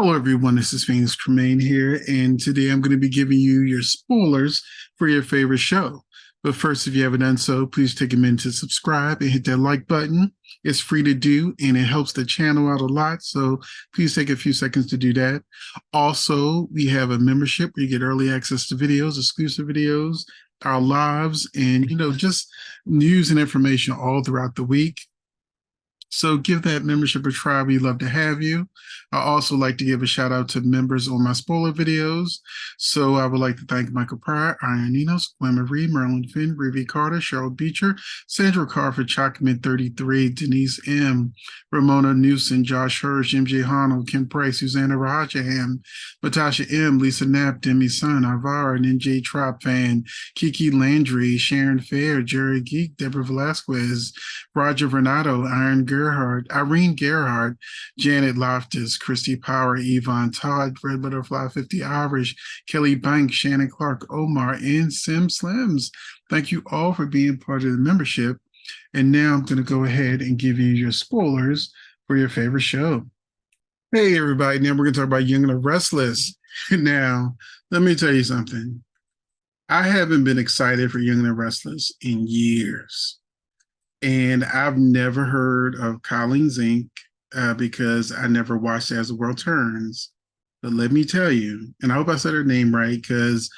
Hello, everyone. This is Phoenix Tremaine here, and today I'm going to be giving you your spoilers for your favorite show. But first, if you haven't done so, please take a minute to subscribe and hit that like button. It's free to do, and it helps the channel out a lot, so please take a few seconds to do that. Also, we have a membership where you get early access to videos, exclusive videos, our lives, and just news and information all throughout the week. So give that membership a try. We'd love to have you. I also like to give a shout out to members on my spoiler videos. So I would like to thank Michael Pryor, Iron Ninos, Gwen Marie, Merlin Finn, Rivi Carter, Cheryl Beecher, Sandra Carford, Chalkman 33, Denise M, Ramona Newson, Josh Hirsch, MJ Hano, Kim Price, Susanna Rahajahan, Natasha M, Lisa Knapp, Demi Sun, Alvaro, and NJ Trop Fan, Kiki Landry, Sharon Fair, Jerry Geek, Deborah Velasquez, Roger Vernado, Irene Gerhardt, Janet Loftus, Christy Power, Yvonne Todd, Red Butterfly 50 Irish, Kelly Banks, Shannon Clark, Omar, and Sim Slims. Thank you all for being part of the membership. And now I'm going to go ahead and give you your spoilers for your favorite show. Hey, everybody. Now we're going to talk about Young and the Restless. Now, let me tell you something. I haven't been excited for Young and the Restless in years. And I've never heard of Kylen Zinc because I never watched As the World Turns. But let me tell you, and I hope I said her name right, because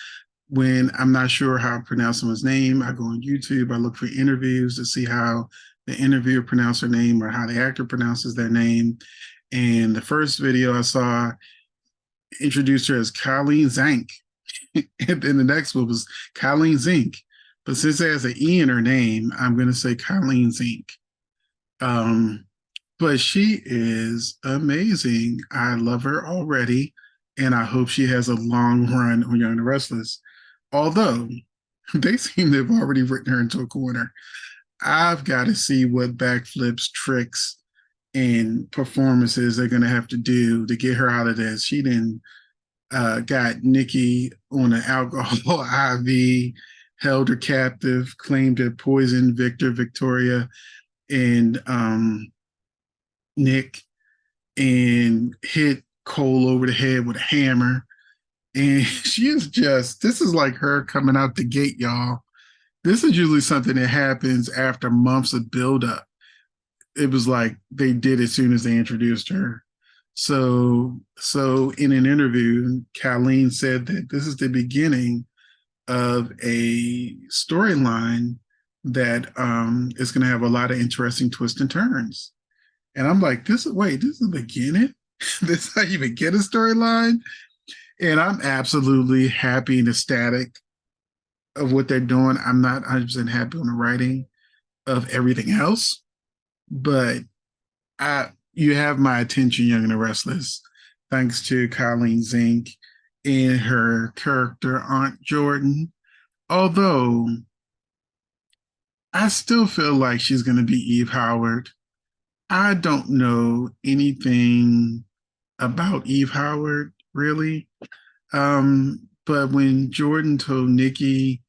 when I'm not sure how to pronounce someone's name, I go on YouTube, I look for interviews to see how the interviewer pronounced her name or how the actor pronounces their name. And the first video I saw introduced her as Kylen Zinc. And then the next one was Kylen Zinc. But since it has an E in her name, I'm going to say Kylen Zinc. But she is amazing. I love her already, and I hope she has a long run on Young and the Restless. Although they seem to have already written her into a corner. I've got to see what backflips, tricks, and performances they're going to have to do to get her out of this. She didn't got Nikki on an alcohol IV, held her captive, claimed to poison Victor, Victoria, and Nick, and hit Cole over the head with a hammer. And she is just, this is like her coming out the gate, y'all. This is usually something that happens after months of buildup. It was like they did as soon as they introduced her. So in an interview, Kylen said that this is the beginning of a storyline that is going to have a lot of interesting twists and turns. And I'm like, this is the beginning? This is how you even get a storyline? And I'm absolutely happy and ecstatic of what they're doing. I'm not 100% happy on the writing of everything else, but you have my attention, Young and the Restless, thanks to Kylen Zinc and her character, Aunt Jordan. Although I still feel like she's going to be Eve Howard. I don't know anything about Eve Howard, really. But when Jordan told Nikki,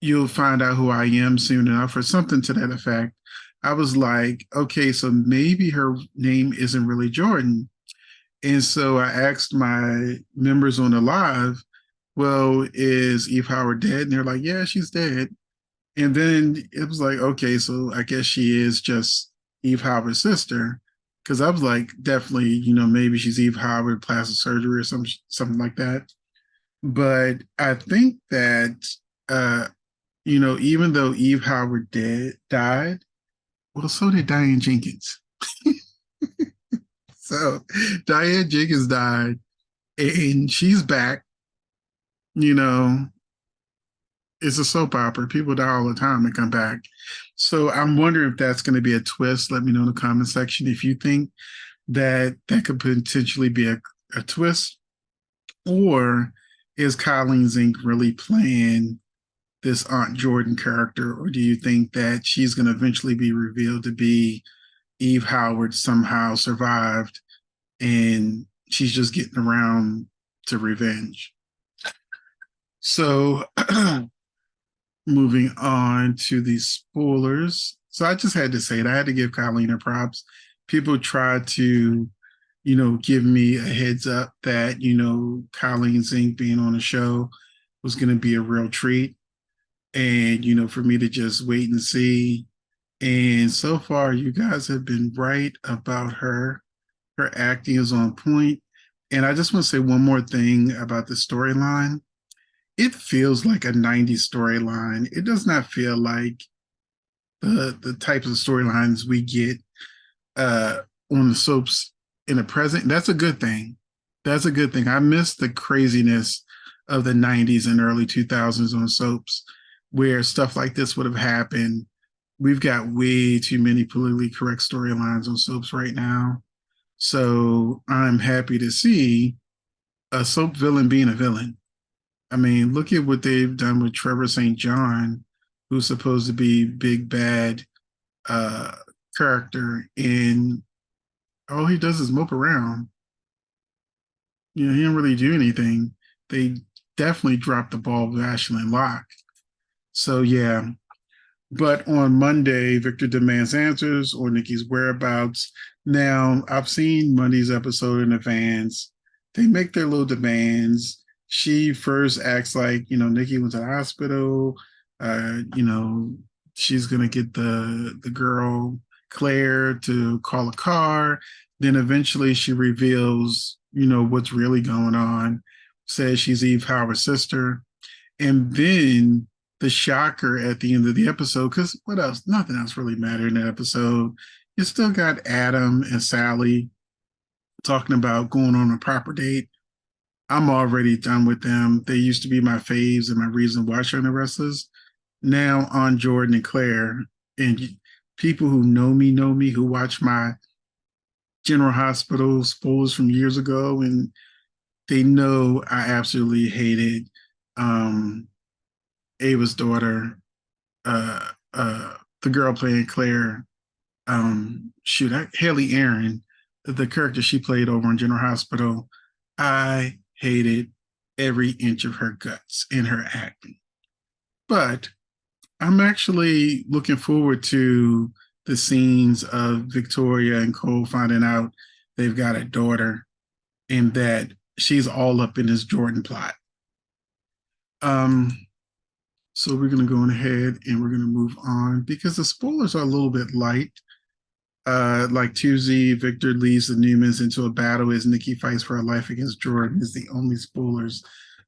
you'll find out who I am soon enough, or something to that effect, I was like, okay, so maybe her name isn't really Jordan. And so I asked my members on the live, well, is Eve Howard dead? And they're like, yeah, she's dead. And then it was like, okay, so I guess she is just Eve Howard's sister. Because I was like, definitely, maybe she's Eve Howard, plastic surgery or something like that. But I think that, even though Eve Howard died, well, so did Diane Jenkins. So Diane Jenkins died, and she's back. It's a soap opera. People die all the time and come back. So I'm wondering if that's going to be a twist. Let me know in the comment section if you think that could potentially be a twist, or is Kylen Zinc really playing this Aunt Jordan character, or do you think that she's going to eventually be revealed to be Eve Howard somehow survived and she's just getting around to revenge? So moving on to the spoilers. So I just had to say it. I had to give Kylen her props. People try to, give me a heads up that, Kylen Zinc being on the show was going to be a real treat. And, for me to just wait and see. And so far, you guys have been right about her. Her acting is on point. And I just want to say one more thing about the storyline. It feels like a 90s storyline. It does not feel like the types of storylines we get uh, on the soaps in the present. That's a good thing. That's a good thing. I miss the craziness of the 90s and early 2000s on soaps where stuff like this would have happened. We've got way too many politically correct storylines on soaps right now. So I'm happy to see a soap villain being a villain. I mean, look at what they've done with Trevor St. John, who's supposed to be big bad uh, character, and all he does is mope around. He didn't really do anything. They definitely dropped the ball with Ashley and Locke. So yeah. But on Monday, Victor demands answers or Nikki's whereabouts. Now, I've seen Monday's episode in advance. They make their little demands. She first acts like, Nikki went to the hospital. She's gonna get the girl Claire to call a car. Then eventually she reveals, what's really going on. Says she's Eve Howard's sister. And then the shocker at the end of the episode, because what else? Nothing else really mattered in that episode. You still got Adam and Sally talking about going on a proper date. I'm already done with them. They used to be my faves and my reason why showing the Restless. Now on Jordan and Claire, and people who know me, who watch my General Hospital spoilers from years ago, and they know I absolutely hated Ava's daughter, the girl playing Claire, Haley Aaron, the character she played over in General Hospital. I hated every inch of her guts in her acting. But I'm actually looking forward to the scenes of Victoria and Cole finding out they've got a daughter and that she's all up in this Jordan plot. So we're going to go ahead and we're going to move on because the spoilers are a little bit light. Like Tuesday, Victor leads the Newmans into a battle as Nikki fights for her life against Jordan is the only spoilers.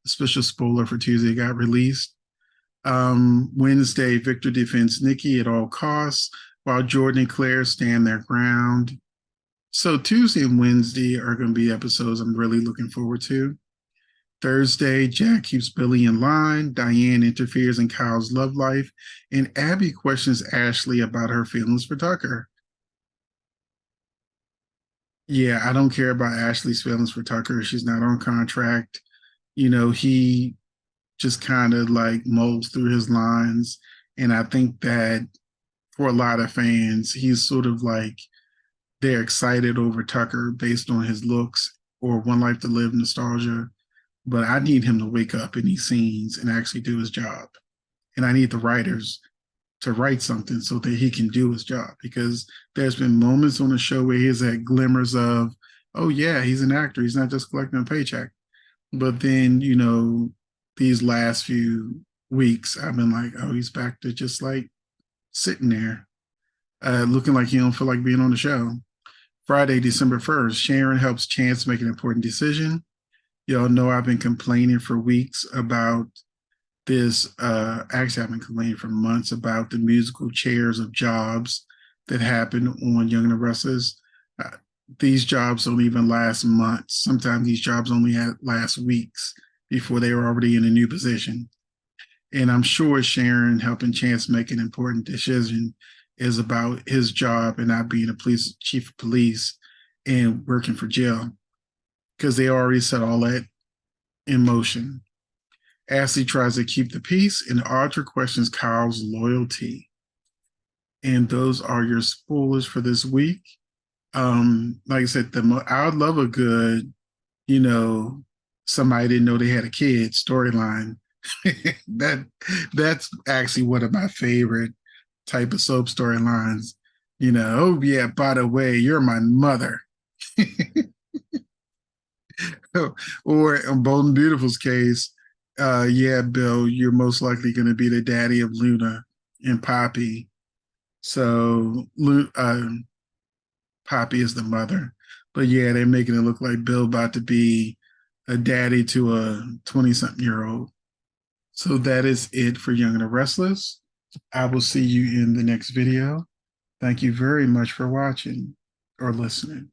The special spoiler for Tuesday got released. Wednesday, Victor defends Nikki at all costs while Jordan and Claire stand their ground. So Tuesday and Wednesday are going to be episodes I'm really looking forward to. Thursday, Jack keeps Billy in line. Diane interferes in Kyle's love life. And Abby questions Ashley about her feelings for Tucker. Yeah, I don't care about Ashley's feelings for Tucker. She's not on contract. He just kind of like molds through his lines. And I think that for a lot of fans, he's sort of like they're excited over Tucker based on his looks or One Life to Live nostalgia. But I need him to wake up in these scenes and actually do his job. And I need the writers to write something so that he can do his job, because there's been moments on the show where he's had glimmers of, oh yeah, he's an actor. He's not just collecting a paycheck. But then, these last few weeks, I've been like, oh, he's back to just like sitting there, looking like he don't feel like being on the show. Friday, December 1st, Sharon helps Chance make an important decision. Y'all know I've been complaining for weeks about this. Actually, I've been complaining for months about the musical chairs of jobs that happen on Young and the Restless. These jobs don't even last months. Sometimes these jobs only last weeks before they were already in a new position. And I'm sure Sharon helping Chance make an important decision is about his job and not being a police chief of police and working for Jill, because they already set all that in motion. Ashley tries to keep the peace, and Audra questions Kyle's loyalty. And those are your spoilers for this week. Like I said, I would love a good, somebody didn't know they had a kid storyline. That's actually one of my favorite type of soap storylines. Oh yeah, by the way, you're my mother. Or in Bold and Beautiful's case, yeah, Bill, you're most likely going to be the daddy of Luna and Poppy. So Poppy is the mother. But yeah, they're making it look like Bill about to be a daddy to a 20-something-year-old. So that is it for Young and the Restless. I will see you in the next video. Thank you very much for watching or listening.